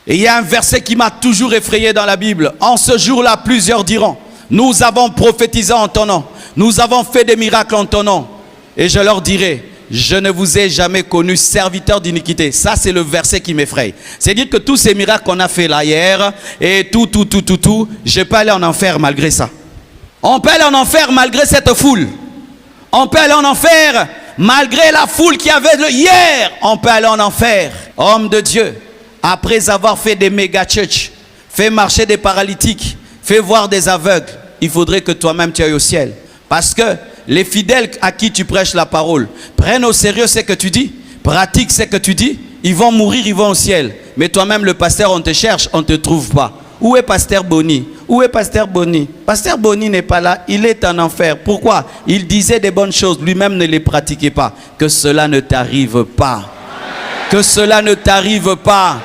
Et il y a un verset qui m'a toujours effrayé dans la Bible. En ce jour-là, plusieurs diront, nous avons prophétisé en ton nom. Nous avons fait des miracles en ton nom. Et je leur dirai, je ne vous ai jamais connu serviteur d'iniquité. Ça, c'est le verset qui m'effraie. C'est-à-dire que tous ces miracles qu'on a fait là hier, et tout, je peux aller en enfer malgré ça. On peut aller en enfer malgré cette foule. On peut aller en enfer malgré la foule qui avait hier. On peut aller en enfer. Homme de Dieu, après avoir fait des méga church, fait marcher des paralytiques, fait voir des aveugles, il faudrait que toi-même tu ailles au ciel. Parce que les fidèles à qui tu prêches la parole prennent au sérieux ce que tu dis, pratiquent ce que tu dis, ils vont mourir, ils vont au ciel. Mais toi-même, le pasteur, on te cherche, on ne te trouve pas. Où est Pasteur Boni? Où est Pasteur Boni? Pasteur Boni n'est pas là, il est en enfer. Pourquoi? Il disait des bonnes choses, lui-même ne les pratiquait pas. Que cela ne t'arrive pas. Que cela ne t'arrive pas.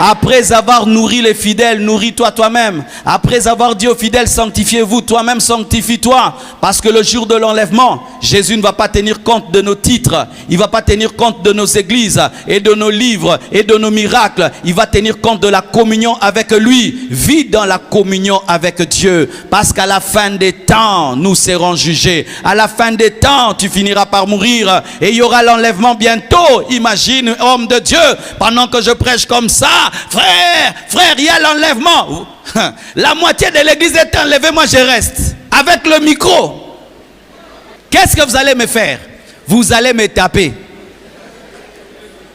Après avoir nourri les fidèles, nourris-toi toi-même. Après avoir dit aux fidèles, sanctifiez-vous, toi-même sanctifie-toi. Parce que le jour de l'enlèvement, Jésus ne va pas tenir compte de nos titres. Il ne va pas tenir compte de nos églises et de nos livres et de nos miracles. Il va tenir compte de la communion avec lui. Vis dans la communion avec Dieu. Parce qu'à la fin des temps, nous serons jugés. À la fin des temps, tu finiras par mourir. Et il y aura l'enlèvement bientôt. Imagine, homme de Dieu, pendant que je prêche comme ça, frère, il y a l'enlèvement. La moitié de l'église est enlevée, moi je reste. Avec le micro. Qu'est-ce que vous allez me faire? Vous allez me taper.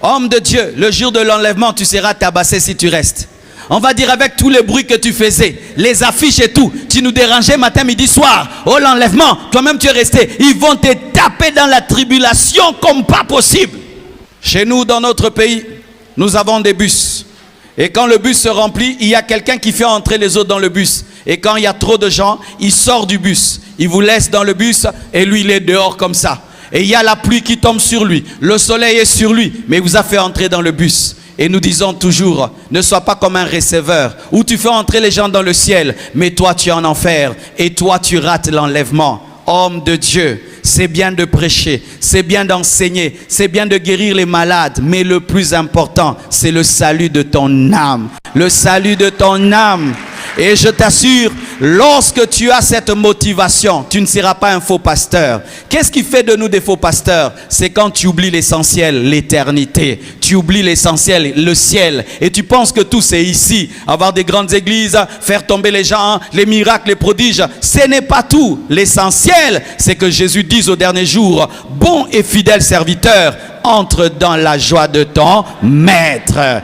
Homme de Dieu, le jour de l'enlèvement, tu seras tabassé si tu restes. On va dire avec tous les bruits que tu faisais, les affiches et tout, tu nous dérangeais matin, midi, soir. Oh l'enlèvement, toi-même tu es resté. Ils vont te taper dans la tribulation comme pas possible. Chez nous, dans notre pays, nous avons des bus. Et quand le bus se remplit, il y a quelqu'un qui fait entrer les autres dans le bus. Et quand il y a trop de gens, il sort du bus. Il vous laisse dans le bus et lui, il est dehors comme ça. Et il y a la pluie qui tombe sur lui. Le soleil est sur lui. Mais il vous a fait entrer dans le bus. Et nous disons toujours, ne sois pas comme un receveur où tu fais entrer les gens dans le ciel. Mais toi, tu es en enfer. Et toi, tu rates l'enlèvement. Homme de Dieu, c'est bien de prêcher, c'est bien d'enseigner, c'est bien de guérir les malades, mais le plus important, c'est le salut de ton âme. Le salut de ton âme. Et je t'assure, lorsque tu as cette motivation, tu ne seras pas un faux pasteur. Qu'est-ce qui fait de nous des faux pasteurs? C'est quand tu oublies l'essentiel, l'éternité. Tu oublies l'essentiel, le ciel. Et tu penses que tout c'est ici. Avoir des grandes églises, faire tomber les gens, les miracles, les prodiges. Ce n'est pas tout. L'essentiel, c'est que Jésus dise au dernier jour, bon et fidèle serviteur, entre dans la joie de ton maître.